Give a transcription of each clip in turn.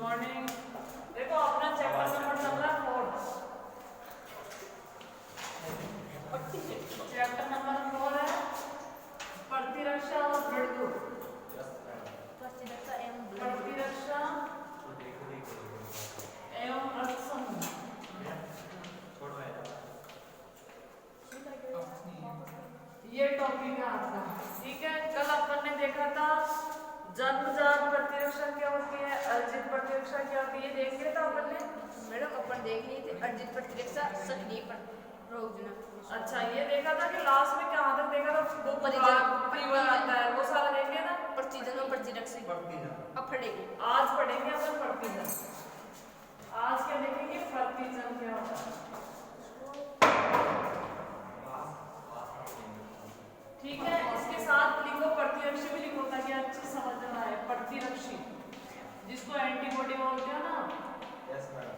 Morning. देखो अपना chapter number चल रहा है 4। चैप्टर नंबर 4 है प्रतिरक्षा और दृढ़। प्रतिरक्षा एवं अर्थसमूह। ये टॉपिक है आपका। ठीक है, कल अपन ने देखा था जन्मजात प्रतिरक्षा क्या होती है, अर्जित प्रतिरक्षा क्या होती है, ये देख लिया था अपन ने। मैडम अपन देख लिए थे अर्जित प्रतिरक्षा सक्रियण रोगजनक। अच्छा, ये देखा था कि लास्ट में कहाँ तक देखा था, वो परिवहन आता है, वो सारा देख लिया था। प्रतिजन और प्रतिरक्षा अब पढ़ेंगे। आज पढ़ेंगे अपन प्रतिजन। आज क्या देखेंगे, प्रतिजन क्या होता है। ठीक है, इसके साथ लिखो प्रतिरक्षी भी लिखो ताकि अच्छी समझ में आए। प्रतिरक्षी जिसको एंटीबॉडी बोलते हैं ना। यस मैडम,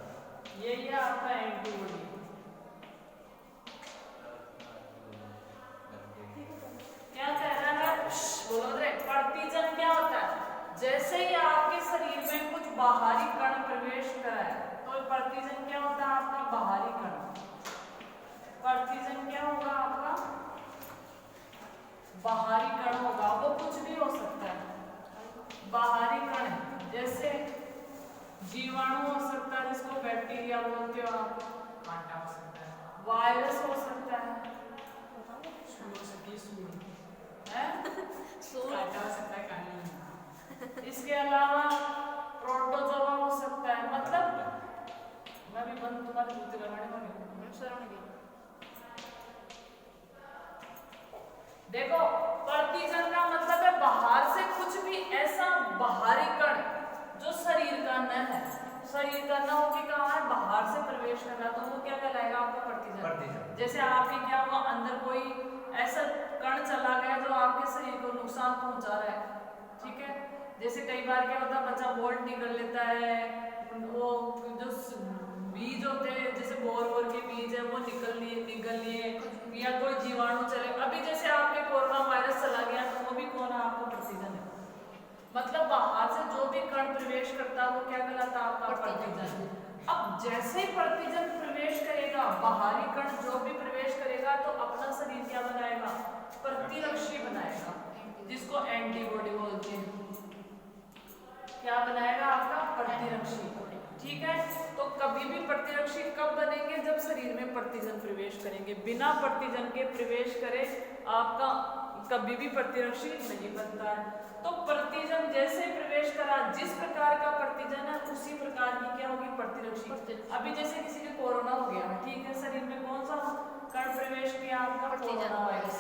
ये आपका एंटीबॉडी। क्या कह रहा है, बोलो रे। प्रतिजन क्या होता है, जैसे ही आपके शरीर में कुछ बाहरी कण प्रवेश कराए तो प्रतिजन क्या होता है आपका, बाहरी कण। प्रतिजन क्या होगा आपका, बाहरी कण होगा। वो कुछ भी हो सकता है, बाहरी कण। जैसे जीवाणु हो सकता है जिसको बैक्टीरिया बोलते हो आप, कांटा हो सकता है, वायरस हो सकता है, कांटा हो सकता है, इसके अलावा प्रोटोजोआ हो सकता है। मतलब मैं भी बंद तुम्हारे जूते लगाने वाली हूं। देखो, प्रतिजन का मतलब है बाहर से कुछ भी ऐसा बाहरी कण जो शरीर का न है, शरीर का न होके कहाँ है, बाहर से प्रवेश कर रहा, तो वो क्या कहलाएगा आपका, प्रतिजन। जैसे आपके क्या हुआ, अंदर कोई ऐसा कण चला गया जो आपके शरीर को नुकसान पहुंचा रहा है। ठीक है, जैसे कई बार क्या होता है, बच्चा बोल्ट निकल लेता है, वो जो बीज होते हैं जैसे बोर के बीज है वो निकल लिए, या कोई जीवाणु चले। अभी जैसे आपके कोरोना वायरस चला गया तो वो भी कौन है, आपका प्रतिजन है। मतलब बाहर से जो भी कण प्रवेश करता है वो क्या कहलाता है, आपका प्रतिजन। अब जैसे ही प्रतिजन प्रवेश करेगा, बाहरी कण जो भी प्रवेश करेगा तो अपना शरीर क्या बनाएगा, प्रतिरक्षी बनाएगा, जिसको एंटीबॉडी बोलते हैं। क्या बनाएगा आपका, प्रतिरक्षी। ठीक है, तो कभी भी प्रतिरक्षी कब बनेंगे, जब शरीर में प्रतिजन प्रवेश करेंगे। बिना प्रतिजन के प्रवेश करे आपका कभी भी प्रतिरक्षी नहीं बनता है। तो प्रतिजन जैसे प्रवेश करा, जिस प्रकार का प्रतिजन है उसी प्रकार की क्या होगी, प्रतिरक्षी। अभी जैसे किसी के कोरोना हो गया, ठीक है, शरीर में कौन सा कण प्रवेश किया, आपका कोरोना वायरस।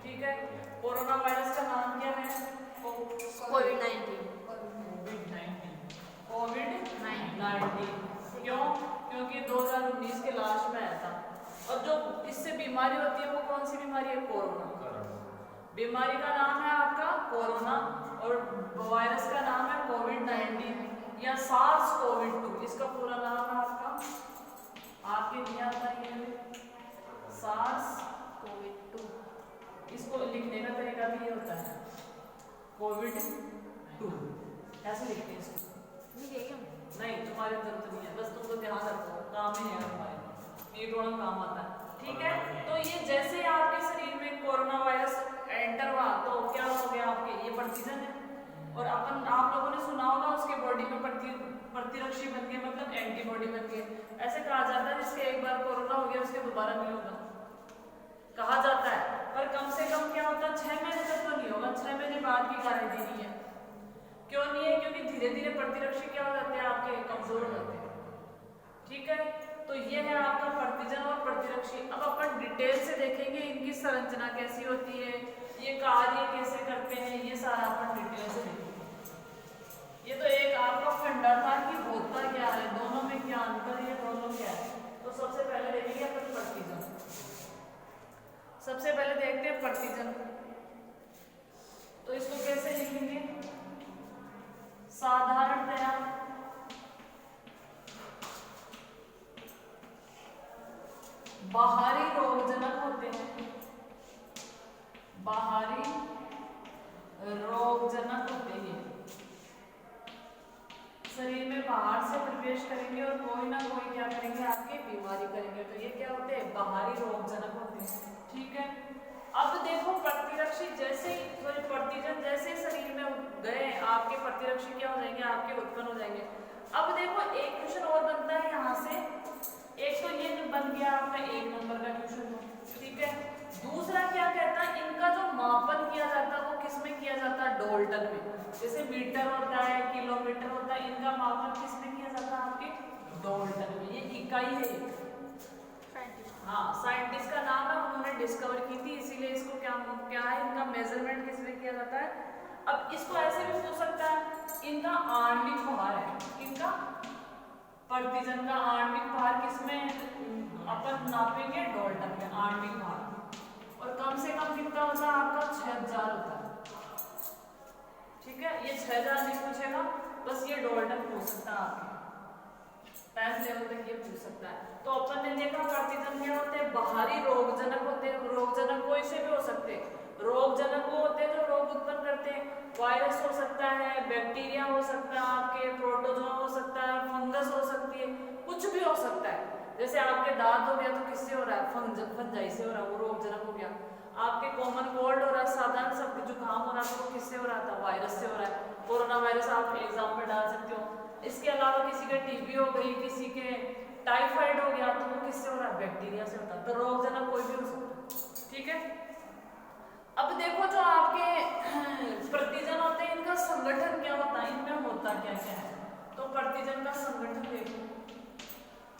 ठीक है, कोरोना वायरस का नाम क्या है, कोविड-19। क्यों, क्योंकि 2019 के लास्ट में आया था। और जो इससे बीमारी होती है वो कौन सी बीमारी है, कोरोना। बीमारी का नाम है आपका कोरोना और वायरस का नाम है कोविड-19 या सार्स कोविड-2। इसका पूरा नाम है आपका, आपके नहीं आता है, सार्स कोविड-2। इसको लिखने का तरीका भी ये होता है, कोविड-2 ऐसे लिखते हैं इसको। नहीं, तुम्हारी जरूरत नहीं है, बस तुमको ध्यान रखो, काम ही नहीं है तुम्हारे, ये थोड़ा काम आता है। ठीक है, तो ये जैसे ही आपके शरीर में कोरोना वायरस एंटर हुआ तो क्या हो गया, आपके ये प्रतिजन है। और आप लोगों ने सुना होगा उसके बॉडी में प्रतिरक्षी बन गए, मतलब एंटीबॉडी बन गए। ऐसे कहा जाता है जिसके एक बार कोरोना हो गया उसके दोबारा नहीं होगा, कहा जाता है। पर कम से कम क्या होता है, 6 महीने तक तो नहीं होगा, 6 महीने बाद की गारंटी नहीं है। क्यों नहीं है, क्योंकि धीरे धीरे प्रतिरक्षी क्या हो जाते हैं, आपके कमजोर हो जाते हैं। ठीक है, तो ये है आपका प्रतिजन और प्रतिरक्षी। अब अपन डिटेल से देखेंगे इनकी संरचना कैसी होती है, ये कार्य कैसे करते हैं, ये सारा अपन डिटेल से देखेंगे। ये तो एक आपका फंडा था कि होता क्या है, दोनों में क्या अंतर है, दोनों क्या है। तो सबसे पहले देखेंगे अपन प्रतिजन। सबसे पहले देखते हैं प्रतिजन, तो इसको कैसे लिखेंगे, साधारणतया बाहरी रोगजनक होते हैं, बाहरी रोगजनक होते हैं। शरीर में बाहर से प्रवेश करेंगे और कोई ना कोई क्या करेंगे, आपकी बीमारी करेंगे। तो ये क्या होते हैं, बाहरी रोगजनक होते हैं। ठीक है, अब देखो प्रतिरक्षी जैसे ही प्रतिजन जैसे ही शरीर में गए, आपके प्रतिरक्षी क्या हो जाएंगे, आपके उत्पन्न हो जाएंगे। अब देखो एक क्वेश्चन और बनता है यहाँ से, एक तो ये बन गया आपका 1 नंबर का क्वेश्चन। ठीक है, दूसरा क्या कहता है, इनका जो मापन किया जाता है वो किस में किया जाता है, डाल्टन में। जैसे मीटर होता है, किलोमीटर होता है, इनका मापन किस में किया जाता है, आपके डाल्टन में। ये इकाई है। हाँ, साइंटिस्ट का नाम है, उन्होंने डिस्कवर की थी, इसीलिए इसको क्या है, इनका मेजरमेंट किस में किया जाता है। अब इसको ऐसे भी पूछ सकता है, इनका आणविक भार है, इनका प्रतिजन का आणविक भार किसमें अपन नापेंगे, डाल्टन में आणविक भार। और कम से कम कितना होता है आपका, 6000 होता है। ठीक है, ये 6000 नहीं पूछेगा, बस ये डाल्टन पूछ सकता है आपके 10th लेवल तक, ये पूछ सकता है। तो अपन ने देखा प्रतिजन क्या होते हैं, बाहरी रोगजनक होते हैं। रोगजनक कोई से भी हो सकते हैं। रोगजनक वो होते हैं जो रोग उत्पन्न करते हैं। वायरस हो सकता है, बैक्टीरिया हो सकता है, आपके प्रोटोजोआ हो सकता है, फंगस हो सकती है, कुछ भी हो सकता है। जैसे आपके दांत हो गया तो किससे हो रहा है, फंजाई से हो रहा है, वो रोगजनक हो गया। आपके कॉमन कोल्ड हो रहा है, साधारण सब जुकाम हो रहा है, तो वो किससे हो रहा था, वायरस से हो रहा है। कोरोना वायरस आप एग्जाम में डाल सकते हो। इसके अलावा किसी के टीबी हो गई, किसी के टाइफाइड हो गया, तो वो किससे हो रहा है, बैक्टीरिया से होता है। तो रोगजनक कोई भी हो सकता है। ठीक है, अब देखो जो आपके प्रतिजन होते हैं, इनका संगठन क्या होता है, इनमें होता क्या क्या है। तो प्रतिजन का संगठन देखो,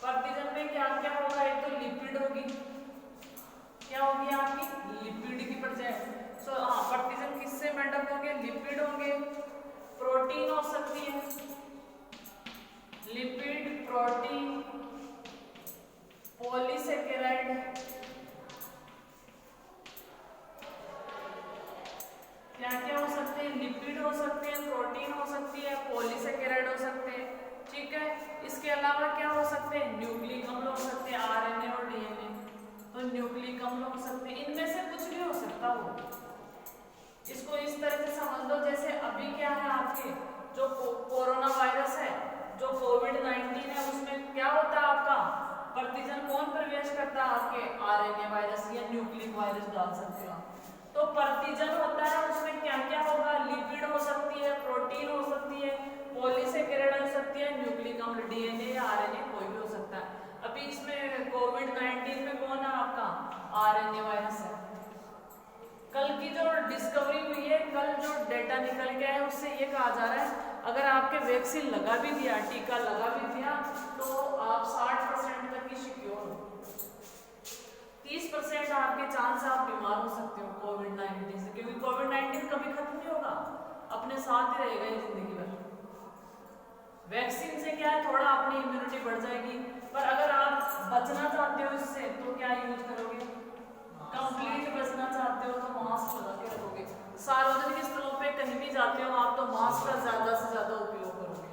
प्रतिजन में क्या क्या होगा, एक तो लिपिड होगी, क्या होगी आपकी, लिपिड की परिचय। हाँ, प्रतिजन किससे मेडअप होंगे, लिपिड होंगे, प्रोटीन हो सकती है, लिपिड, प्रोटीन, पॉलीसेकेराइड, क्या क्या हो सकते हैं, लिपिड हो सकते हैं, प्रोटीन हो सकती है, पॉलीसेकेराइड हो सकते हैं। ठीक है, इसके अलावा क्या हो सकते हैं, न्यूक्लिक अम्ल हो सकते हैं, आरएनए और डीएनए। तो न्यूक्लिक अम्ल हो सकते हैं, इनमें से कुछ भी हो सकता हो। इसको इस तरह से समझ लो, जैसे अभी क्या है आपके जो कोरोना वायरस है, जो कोविड-19 है, उसमें क्या होता है आपका प्रतिजन कौन प्रवेश करता है, आपके आरएनए वायरस या न्यूक्लिक वायरस डाल सकते हो। तो प्रतिजन होता है, उसमें क्या क्या होगा, लिपिड हो सकती है, प्रोटीन हो सकती है, पॉलीसेकेराइड हो सकती है, न्यूक्लिक अम्ल, डीएनए या आरएनए कोई भी हो सकता है। अभी इसमें कोविड-19 में कौन है आपका, आरएनए वायरस है। कल की जो डिस्कवरी हुई है, कल जो डेटा निकल गया है, उससे ये कहा जा रहा है अगर आपके वैक्सीन लगा भी दिया, टीका लगा भी दिया, तो आप 60% तक की सिक्योर हो। 30% आपके चांस आप बीमार हो सकते हो कोविड-19 से, क्योंकि कोविड-19 कभी खत्म नहीं होगा, अपने साथ ही रहेगा ये जिंदगी भर। वैक्सीन से क्या है, थोड़ा अपनी इम्यूनिटी बढ़ जाएगी, पर अगर आप बचना चाहते हो इससे तो क्या यूज करोगे, कंप्लीट बचना चाहते हो तो मास्क लगा के रखोगे। सार्वजनिक स्थलों पे कहीं भी जाते हो आप तो मास्क का ज्यादा से ज्यादा उपयोग करोगे।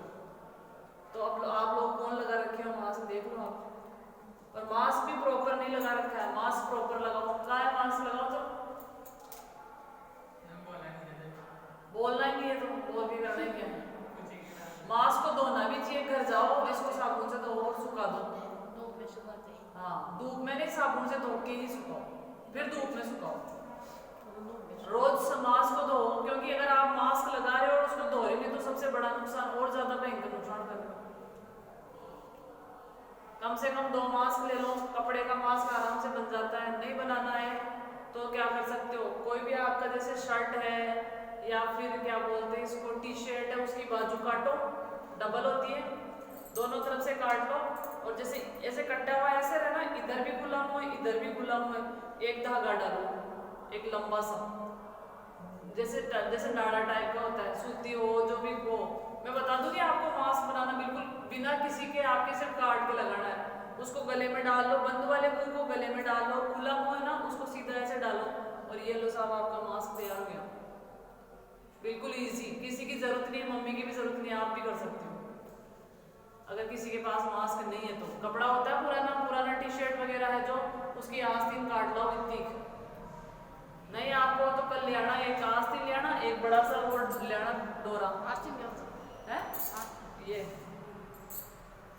तो अब आप लोग कौन लगा रखे हो मास्क, देख लो आप। और मास्क भी प्रॉपर नहीं लगा रखा है, मास्क प्रॉपर लगाओ। क्या है, मास्क लगाओ तो बोलना ही नहीं है, तो बोल के करना ही क्या है। मास्क को धोना भी चाहिए, घर जाओ इसको साबुन से धो और सुखा दो। धूप में सुखाते हैं। हाँ, धूप में नहीं, साबुन से धो के ही सुखाओ, फिर धूप में सुखाओ। रोज मास्क को धो, क्योंकि अगर आप मास्क लगा रहे हो और उसको धो रहे नहीं तो सबसे बड़ा नुकसान, और ज्यादा भयंकर नुकसान कर रहे हो। कम से कम 2 मास्क ले लो, कपड़े का मास्क आराम से बन जाता है। नहीं बनाना है तो क्या कर सकते हो, कोई भी आपका जैसे शर्ट है या फिर क्या बोलते हैं इसको, टी शर्ट है, उसकी बाजू काटो, डबल होती है, दोनों तरफ से काट लो, और जैसे ऐसे कटा हुआ ऐसे रहना, इधर भी गुलाम हो इधर भी गुलाम हो, एक धागा डालो, एक लंबा सा, जैसे नाड़ा टाइप का होता है, सूती हो जो भी हो। मैं बता दूं कि आपको मास्क बनाना बिल्कुल बिना किसी के, आपके सिर्फ काट के लगाना है। उसको गले में डाल लो, बंद वाले मुंह को गले में डाल लो, खुला मुंह है ना उसको सीधा ऐसे डालो, और ये लो साहब आपका मास्क तैयार हो गया। बिल्कुल इजी, किसी की जरूरत नहीं है, मम्मी की भी जरूरत नहीं है, आप भी कर सकते हो। अगर किसी के पास मास्क नहीं है तो कपड़ा होता है पुराना टी शर्ट वगैरह है जो, उसकी आस्तीन काट लो इतनी, नहीं आपको तो कल ले आना, एक आस्तीन ले आना, एक बड़ा सा वो ले आना डोरा आस्तीन क्या होता है, ये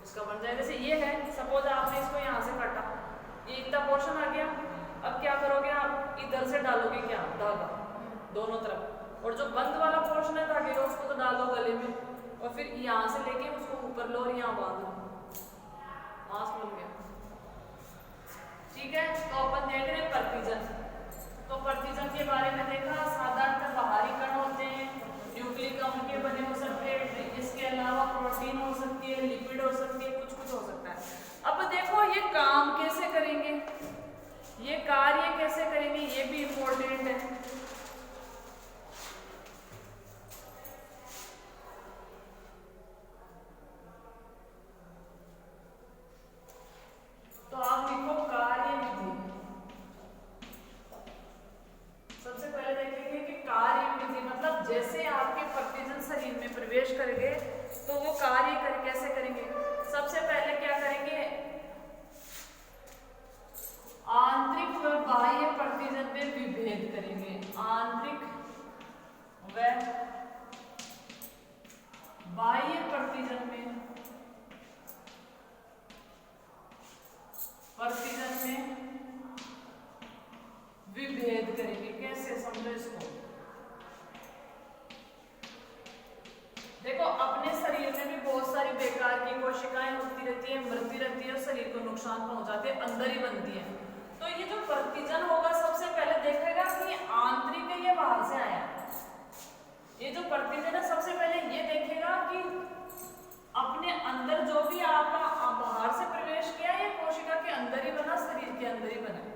इसका बन जाएगा। जैसे ये है, सपोज आपने इसको यहाँ से काटा, ये इतना पोर्शन आ गया। अब क्या करोगे आप, इधर से डालोगे क्या, धागा दोनों तरफ, और जो बंद वाला पोर्शन है धागे का उसको तो डालो गले में, और फिर यहाँ से लेके उसको ऊपर लो और यहाँ बांध लो, मास्क बन गया। ठीक है, तो अपन देख रहे हैं प्रतिजन। तो प्रतिजन के बारे में देखा, साधारणतः बाहरी कण होते हैं, न्यूक्लिक अम्ल के बने हो सकते हैं, इसके अलावा प्रोटीन हो सकती है, लिपिड हो सकती है, कुछ कुछ हो सकता है। अब देखो ये काम कैसे करेंगे, ये कार्य कैसे करेंगे, ये भी इम्पोर्टेंट है। तो आप लिखो कार्य विधि। सबसे पहले देखेंगे कि कार्य विधि मतलब जैसे आपके प्रतिजन शरीर में प्रवेश करेंगे तो वो कार्य कैसे करेंगे। सबसे पहले क्या करेंगे, आंतरिक व बाह्य प्रतिजन में विभेद करेंगे। आंतरिक व बाह्य प्रतिजन में विभेद करेंगे। कैसे, समझो इसको। देखो अपने शरीर में भी बहुत सारी बेकार की कोशिकाएं होती रहती है, मरती रहती है और शरीर को नुकसान पहुंचाती है, अंदर ही बनती है। तो ये जो प्रतिजन होगा सबसे पहले देखेगा कि आंतरिक है या बाहर से आया। ये जो प्रतिजन है सबसे पहले ये देखेगा कि अपने अंदर जो भी आपका बाहर से प्रवेश किया ये कोशिका के अंदर ही बना, शरीर के अंदर ही बना।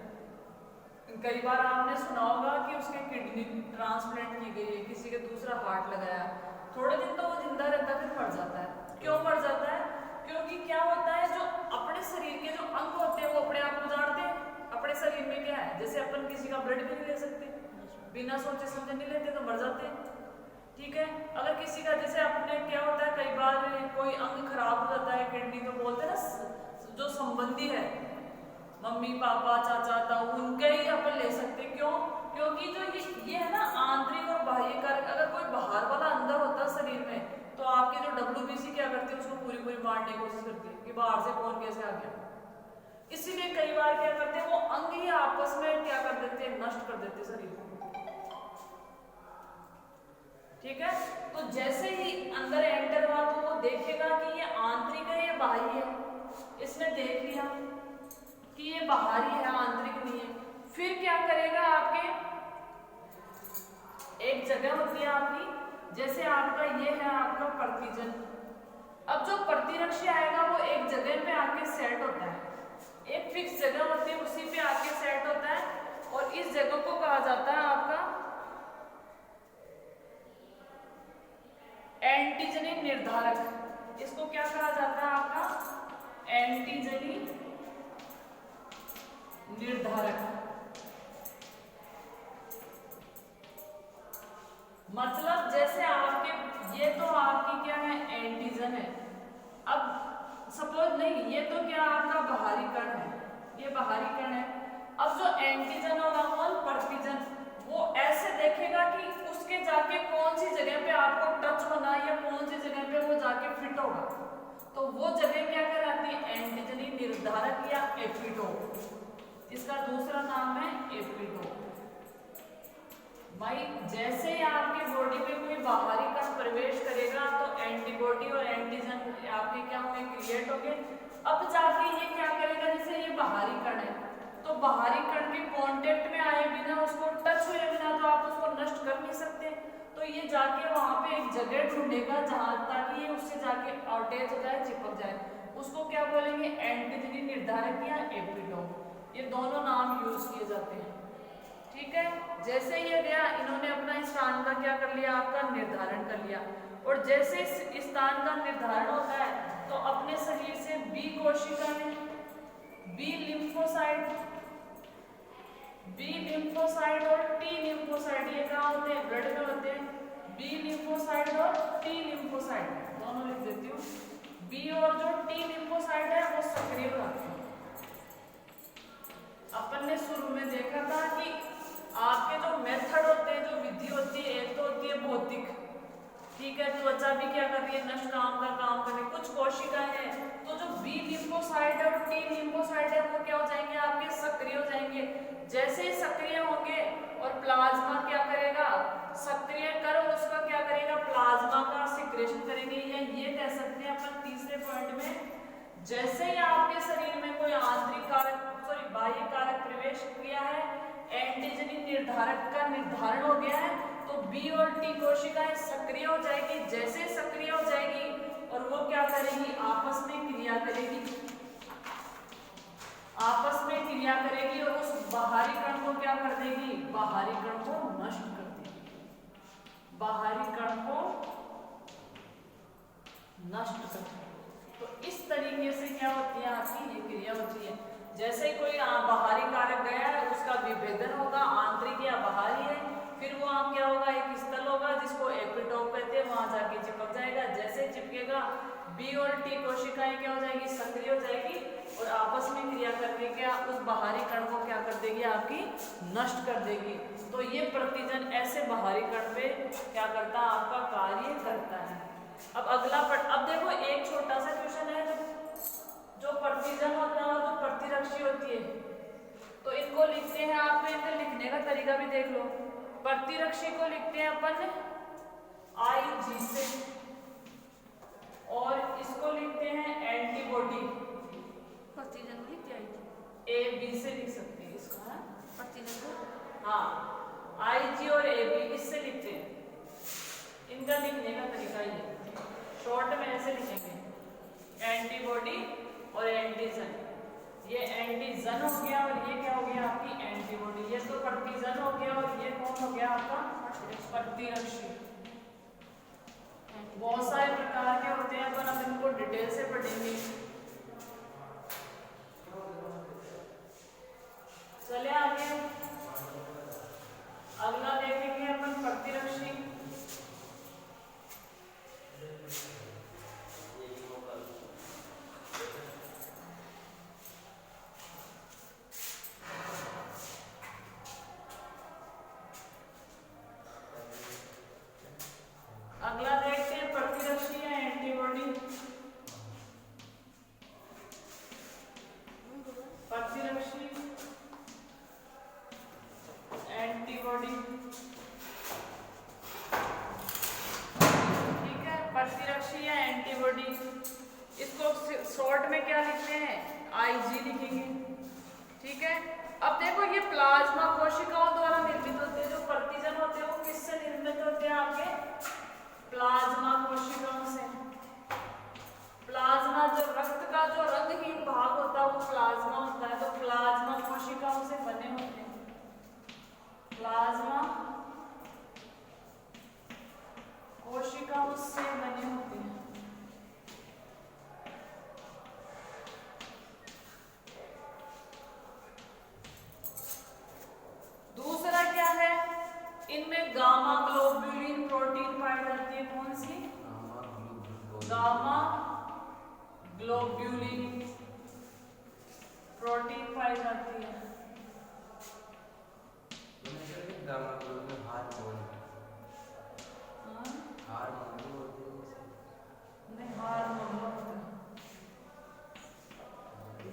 कई बार आपने सुना होगा कि उसके किडनी ट्रांसप्लांट की गई है, किसी के दूसरा हार्ट लगाया, थोड़े दिन तो वो जिंदा रहता है, फिर मर जाता है। क्यों मर जाता है, क्योंकि क्या होता है जो अपने शरीर के जो अंग होते हैं वो अपने आप उजाड़ते हैं। अपने शरीर में क्या है, जैसे अपन किसी का ब्लड भी नहीं ले सकते, बिना सोचे समझे नहीं लेते तो मर जाते हैं। ठीक है, अगर किसी का जैसे अपने क्या होता है कई बार कोई अंग खराब हो जाता है, किडनी को बोलते हैं ना, जो संबंधी है मम्मी पापा चाचा ताऊ उनके ही अपन ले सकते। क्यों, क्योंकि जो ये है ना आंतरिक और बाह्य कारक, अगर कोई बाहर वाला अंदर होता है शरीर में तो आपकी जो WBC क्या करती है उसको पूरी पूरी मारने की कोशिश करती है कि बाहर से कौन कैसे आ गया। इसीलिए कई बार क्या करते हैं वो अंग ही आपस में क्या कर देते हैं, नष्ट कर देते शरीर को। ठीक है, तो जैसे ही अंदर एंटर हुआ तो वो देखेगा कि ये आंतरिक है या बाहरी है। इसने देख लिया कि ये बाहरी है, आंतरिक नहीं है। फिर क्या करेगा, आपके एक जगह होती है आपकी, जैसे आपका ये है आपका प्रतिजन। अब जो प्रतिरक्षी आएगा वो एक जगह पे आके सेट होता है, एक फिक्स जगह होती है उसी पे आके सेट होता है, और इस जगह को कहा जाता है आपका एंटीजनी निर्धारक। इसको क्या कहा जाता है आपका एंटीजनी निर्धारक। मतलब जैसे आपके ये तो आपकी क्या है एंटीजन है। अब सपोज नहीं, ये तो क्या आपका बाहरी कण है, ये बाहरी कण है। अब जो एंटीजन होगा कौन, प्रतिजन, वो ऐसे देखेगा कि उसके जाके कौन सी जगह पे आपको टच होना है या कौन सी जगह पे वो जाके फिट होगा, तो वो जगह क्या कहलाती है एंटीजनी निर्धारक या एपिटोप। इसका दूसरा नाम है एपिटोप। भाई जैसे ही आपकी बॉडी में कोई बाहरी कण प्रवेश करेगा तो एंटीबॉडी और एंटीजन आपके क्या होंगे, क्रिएट होंगे। अब जाके ये क्या करेगा, जैसे ये बाहरी कण है तो बाहरी कण के कांटेक्ट में आए बिना, उसको टच हुए बिना तो आप उसको नष्ट कर नहीं सकते। तो ये जाके वहां पे एक जगह ढूंढेगा जहां ताकि ये उससे जाके अटैच हो जाए, चिपक जाए। उसको क्या बोलेंगे, एंटीजनी निर्धारक या एपिटोप। ये दोनों नाम यूज किए जाते हैं। ठीक है, जैसे ये गया इन्होंने अपना स्थान का क्या कर लिया, आपका निर्धारण कर लिया। और जैसे इस स्थान का निर्धारण होता है तो अपने शरीर से बी कोशिका में बी लिम्फोसाइट और टी लिम्फोसाइट, ये कहाँ होते हैं, ब्लड में होते हैं। बी लिम्फोसाइट और टी लिम्फोसाइट दोनों लिख देती हूँ। बी और जो टी लिम्फोसाइट है वो सक्रिय हो जाते हैं। अपन ने शुरू में देखा था कि आपके जो मेथड होते हैं, जो विधि होती है, एक तो होती है भौतिक। ठीक है, त्वचा भी क्या कर रही है, नष्ट काम का काम कर जैसे ही सक्रिय होंगे और प्लाज्मा क्या करेगा, सक्रिय कर और उसका क्या करेगा, प्लाज्मा का सिक्रेशन करेंगे। या ये कह सकते हैं अपन तीसरे पॉइंट में, जैसे ही आपके शरीर में कोई आंतरिक कारक बाह्य कारक प्रवेश किया है, एंटीजन निर्धारक का निर्धारण हो गया है, तो बी और टी कोशिकाएं सक्रिय हो जाएगी। जैसे सक्रिय हो जाएगी और वो क्या करेगी, आपस में क्रिया करेगी, आपस में क्रिया करेगी और उस बाहरी कण को क्या कर देगी, बाहरी कण को नष्ट कर देगी, बाहरी कण को नष्ट कर देगी। तो इस तरीके से क्या होती है आपकी ये क्रिया होती है। जैसे ही कोई बाहरी कारक गया है उसका विभेदन होगा, आंतरिक या बाहरी है, फिर वो क्या होगा, एक स्थल होगा जिसको एपिटोप कहते हैं, वहां जाके चिपक जाएगा। जैसे चिपकेगा बी और टी कोशिकाएं क्या हो जाएगी, सक्रिय हो जाएगी और आपस में क्रिया करके क्या उस बाहरी कण को क्या कर देगी, आपकी नष्ट कर देगी। तो ये प्रतिजन ऐसे बाहरी कण पे क्या करता है, आपका कार्य करता है। अब अगला अब देखो एक छोटा सा क्वेश्चन है, जो प्रतिजन होता है और जो प्रतिरक्षी होती है, तो इनको लिखते हैं, आप इनके लिखने का तरीका भी देख लो। प्रतिरक्षी को लिखते हैं अपन IG से और इसको लिखते हैं एंटीबॉडी, प्रतिजन को लिखते हैं AB से लिख सकते हैं इसको, है प्रतिजन को, हाँ IG और AB इससे लिखते हैं। इनका लिखने का तरीका ये शॉर्ट में ऐसे लिखेंगे, एंटीबॉडी और एंटीजन। ये एंटीजन हो गया और ये क्या हो गया, आपकी एंटीबॉडी। ये तो प्रतिजन हो गया और ये कौन हो गया, आपका प्रतिरक्षी। बहुत सारे प्रकार के होते हैं, अपन अब इनको डिटेल से पढ़ेंगे। चले आगे, अगला देखेंगे अपन प्रतिरक्षी। अगला देखते हैं प्रतिरक्षी या एंटीबॉडी। प्रतिरक्षी एंटीबॉडी, ठीक है। प्रतिरक्षी या एंटीबॉडी, इसको शॉर्ट में क्या लिखते हैं, IG लिखेंगे, ठीक है। अब देखो ये प्लाज्मा कोशिकाओं द्वारा निर्मित होते हैं। जो प्रतिजन होते हैं वो किससे निर्मित होते हैं, आपके प्लाज्मा कोशिकाओं से। प्लाज्मा जो रक्त का जो रंगहीन भाग होता है वो प्लाज्मा होता है, तो प्लाज्मा कोशिकाओं से बने होते हैं, प्लाज्मा कोशिकाओं से बने होते हैं। दूसरा क्या है, इनमें गामा ग्लोब्यूलिन प्रोटीन पाई जाती है। कौन सी, गामा ग्लोब्यूलिन प्रोटीन पाई जाती है।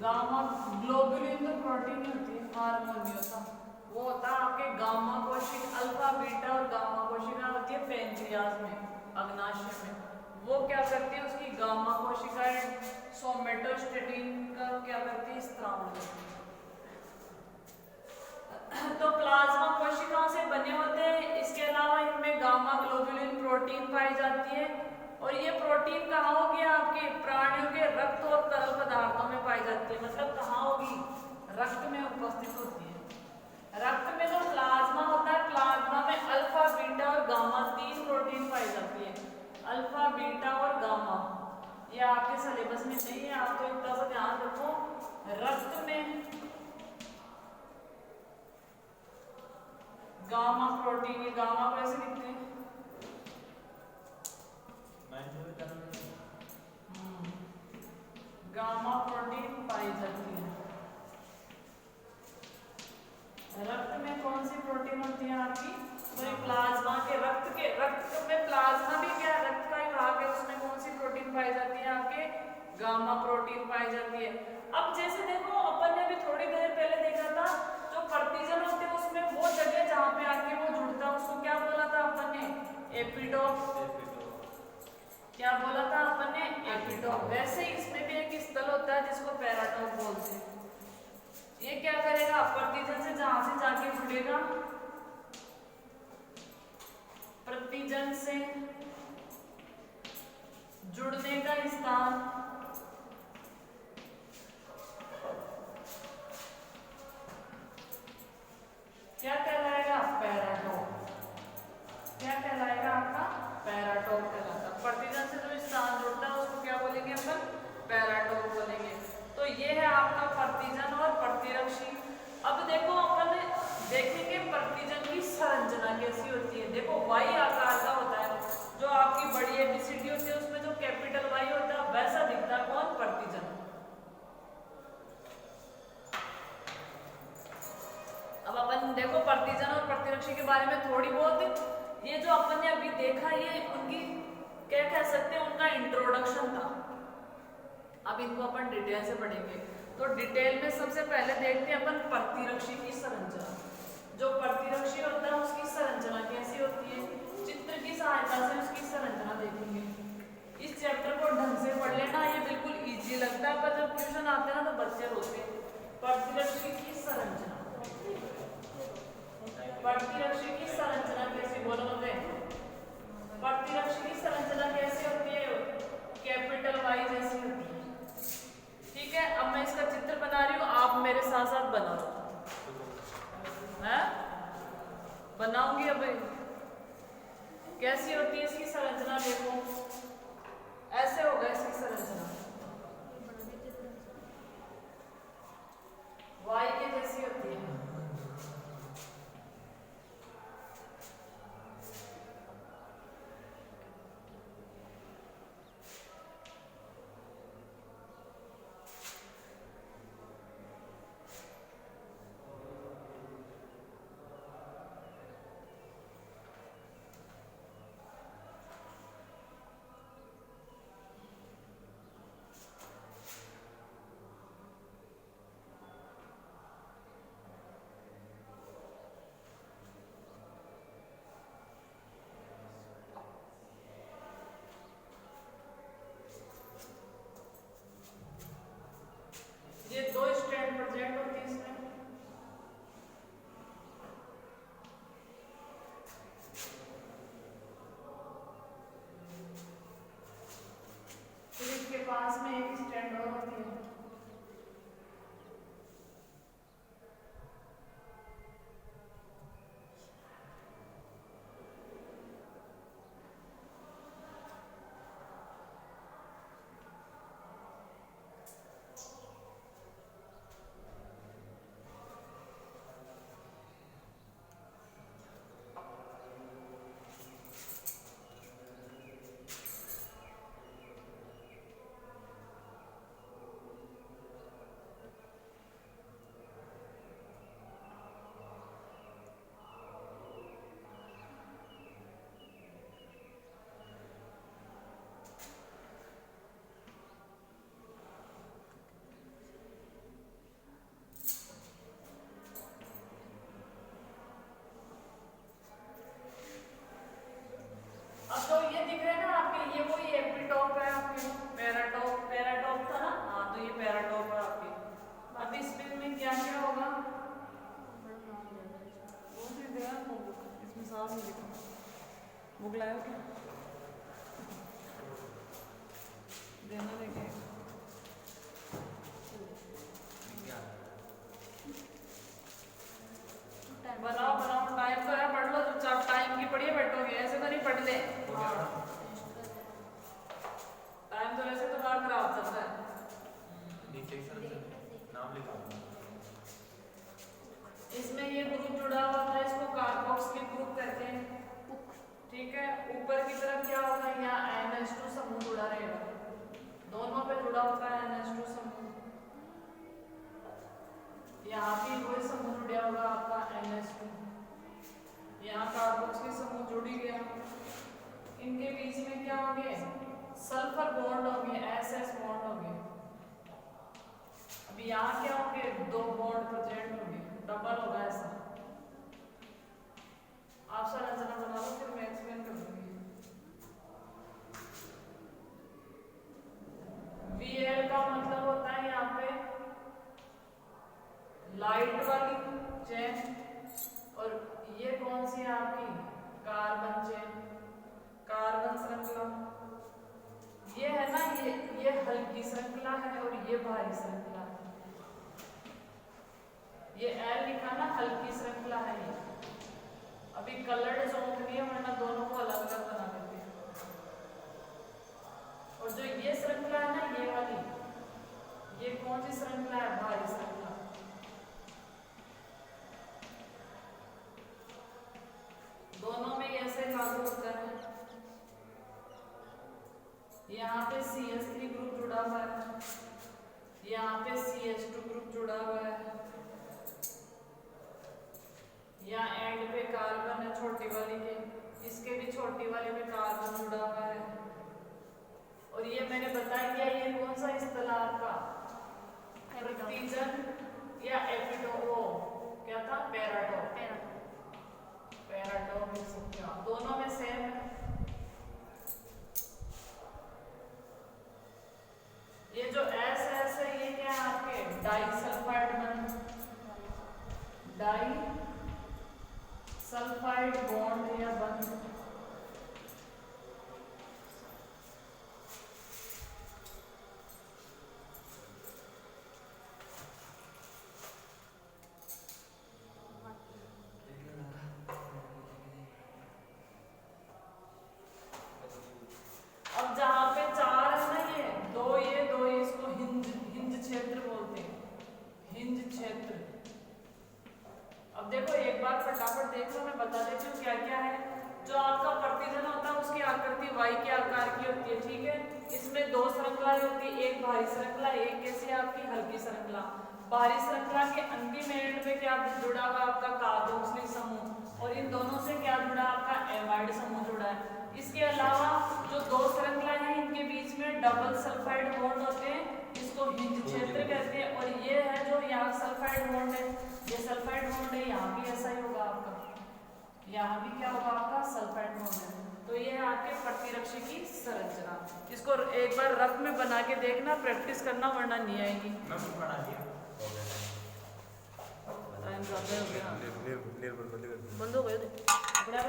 गामा ग्लोब्यूलिन तो प्रोटीन होती है, हार्मोन नहीं होता। वो होता है आपके गामा कोशिका, अल्फा बीटा और गामा कोशिका होती है पेनक्रियाज में, अग्नाशय में। वो क्या करती है, उसकी गामा कोशिकाएं सोमेटोस्टेटिन का क्या करती है, स्त्राव करती है। तो प्लाज्मा कोशिकाओं से बने होते हैं। इसके अलावा इनमें गामा ग्लोब्यूलिन प्रोटीन पाई जाती है और ये प्रोटीन कहाँ होगी, आपके प्राणियों के रक्त और तरल पदार्थों में पाई जाती है। मतलब कहाँ होगी, रक्त में उपस्थित होती है। रक्त में जो प्लाज्मा होता है, प्लाज्मा में अल्फा बीटा और गामा 3 प्रोटीन पाई जाती है, अल्फा बीटा और गामा। ये आपके सिलेबस में नहीं है, आप तो इतना सा ध्यान रखो। रक्त में गामा प्रोटीन, ये गामा को ऐसे लिखते हैं, गामा प्रोटीन पाई जाती है। रक्त में कौन सी प्रोटीन होती है आपकी, तो ये प्लाज्मा के रक्त में प्लाज्मा भी क्या रक्त का ही भाग है, उसमें कौन सी प्रोटीन पाई जाती है, आपके गामा प्रोटीन पाई जाती है। अब जैसे देखो अपन ने भी थोड़ी देर पहले देखा था, जो प्रतिजन होते हैं उसमें वो जगह जहाँ पे आके वो जुड़ता है उसको क्या बोला था अपन ने? एपिटोप। क्या बोला था अपन ने? एपिटोप। वैसे ही इसमें भी एक स्थल होता है जिसको पैराटोप बोलते हैं। ये क्या करेगा? प्रतिजन से जहां से जाके जुड़ेगा, प्रतिजन से जुड़ने का स्थान क्या कहलाएगा? पैराटोप। क्या कहलाएगा आपका? पैराटोप कहलाता है। प्रतिजन से जो स्थान जुड़ता है उसको क्या बोलेंगे अपन? पैराटोप बोलेंगे। तो ये है आपका प्रतिजन और प्रतिरक्षी। अब देखो अपन देखेंगे प्रतिजन की संरचना कैसी होती है। देखो वाई आकार का होता है, जो आपकी बड़ी एबीसीडी होती है उसमें जो कैपिटल वाई होता है वैसा दिखता है कौन? प्रतिजन। अब अपन देखो प्रतिजन और प्रतिरक्षी के बारे में थोड़ी बहुत, ये जो अपन ने अभी देखा ये उनकी क्या कह सकते हैं, उनका इंट्रोडक्शन था। अब इनको अपन डिटेल से पढ़ेंगे। तो डिटेल में सबसे पहले देखते हैं अपन प्रतिरक्षी की संरचना। जो प्रतिरक्षी होता है उसकी संरचना कैसी होती है, चित्र की सहायता से उसकी संरचना देखेंगे। इस चैप्टर को ढंग से पढ़ लेना, ये बिल्कुल इजी लगता है पर जब ट्यूशन आते हैं ना तो बच्चे रोते हैं। प्रतिरक्षी की संरचना, प्रतिरक्षी की संरचना कैसी, बोलो मुझे। प्रतिरक्षी की संरचना कैसी होती है? कैपिटल वाई जैसी होती है। ठीक है, अब मैं इसका चित्र बना रही हूँ, आप मेरे साथ साथ बनाओ। बनाऊंगी। अब कैसी होती है इसकी संरचना? देखो ऐसे होगा इसकी संरचना, वाई के जैसी होती है। ये दो स्ट्रैंड प्रेजेंट होती है इसमें। फिर इसके पास में एक स्ट्रैंड और होती है। अब तो ये दिख रहा है ना आपके, ये वही एपिटॉप है आपके। पैराटॉप, पैराटॉप था ना, हाँ तो ये पैराटॉप है आपके। अब इसमें क्या क्या होगा? वो भी दिया ना बुक, इसमें साफ नहीं लिखा। बुक लाया क्या? देना लेके बनाओ बनाओ, टाइम तो है, पढ़ लो चुपचाप। टाइम की पढ़िए बैठोगे, ऐसे तो नहीं पढ़ ले। टाइम तो वैसे तो बार खराब चलता है। नाम लिखा इसमें ये ग्रुप जुड़ा हुआ था, इसको कार्बोक्सिलिक ग्रुप कहते हैं। ठीक है, ऊपर की तरफ क्या होगा? यहाँ NH2 समूह जुड़ा रहेगा, दोनों पे जुड़ा होता है NH2 समूह। यहाँ भी वही समूह जुड़ा होगा आपका NH2। यहाँ कार्बोक्सिलिक समूह जुड़ ही गया। इनके बीच में क्या होंगे? सल्फर बॉन्ड होंगे, SS बॉन्ड होंगे। अब यहाँ क्या होंगे? दो बॉन्ड प्रेजेंट होंगे, डबल होगा लाइट वाली चेन, और ये कौन सी है आपकी कार्बन चेन, कार्बन श्रृंखला। ये है ना, ये हल्की श्रृंखला है और ये भारी श्रृंखला है। ये एल लिखा ना, हल्की श्रृंखला है ये। अभी कलर्ड जोन नहीं है, वरना दोनों को अलग अलग बना देते हैं। और जो ये श्रृंखला है ना, ये वाली, ये कौन सी श्रृंखला है, भारी श्रृंखला। दोनों में ऐसे लागू होता है। यहाँ पे CH3 ग्रुप जुड़ा हुआ है, यहाँ पे CH2 ग्रुप जुड़ा हुआ है, यहाँ एंड पे कार्बन है छोटी वाली के, इसके भी छोटी वाली में कार्बन जुड़ा हुआ है। और ये मैंने बता दिया, ये कौन सा इस्तेलाह आपका प्रतिजन या एपिटोपो, क्या था, पैराटो मिल सकते हो, दोनों में सेम है। ये जो एस है ये क्या है आपके डाइसल्फाइड बॉन्ड, डाइसल्फाइड बॉन्ड या बंध। अब जहाँ पे चार है ना, ये दो इसको हिंज क्षेत्र बोलते हैं, हिंज क्षेत्र। अब देखो एक बार फटाफट देख लो, मैं बता देती हूँ क्या क्या है। जो आपका प्रतिजन होता है उसकी आकृति वाई के आकार की होती है, ठीक है। इसमें दो श्रृंखलाएं होती है, एक भारी श्रृंखला, एक कैसी है आपकी हल्की श्रृंखला। भारी श्रृंखला के अंतिम एंड पे क्या जुड़ा हुआ आपका कार्बोक्सिलिक समूह, और इन दोनों से क्या जुड़ा आपका एमाइड समूह जुड़ा है। इसके अलावा जो दो श्रृंखलाएं हैं इनके बीच में डबल सल्फाइड बॉन्ड होते हैं, इसको हिंज क्षेत्र कहते हैं। और ये है जो यहाँ सल्फाइड बॉन्ड है, ये सल्फाइड बॉन्ड है, यहाँ भी ऐसा ही होगा आपका, यहाँ भी क्या होगा आपका सल्फाइड बॉन्ड है। तो ये है आपके प्रतिरक्षी की संरचना। इसको एक बार रफ में बना के देखना, प्रैक्टिस करना, वरना नहीं आएगी। बंद हो गए।